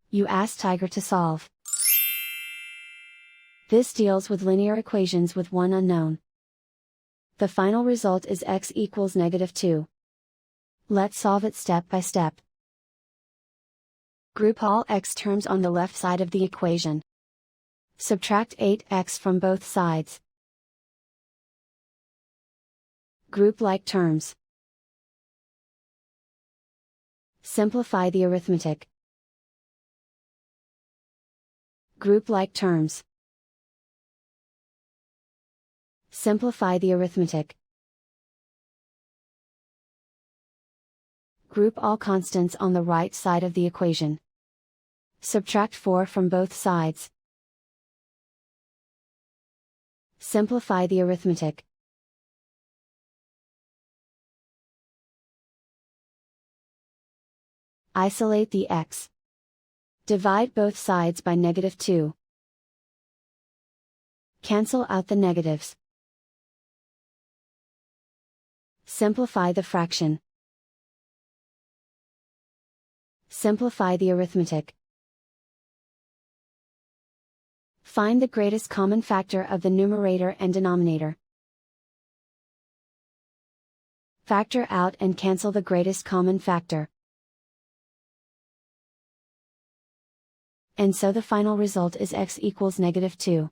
You ask Tiger to solve. This deals with linear equations with one unknown. The final result is x equals -2. Let's solve it step by step. Group all x terms on the left side of the equation. Subtract 8x from both sides. Group like terms. Simplify the arithmetic. Group like terms. Simplify the arithmetic. Group all constants on the right side of the equation. Subtract 4 from both sides. Simplify the arithmetic. Isolate the x. Divide both sides by -2. Cancel out the negatives. Simplify the fraction. Simplify the arithmetic. Find the greatest common factor of the numerator and denominator. Factor out and cancel the greatest common factor. And so the final result is x equals -2.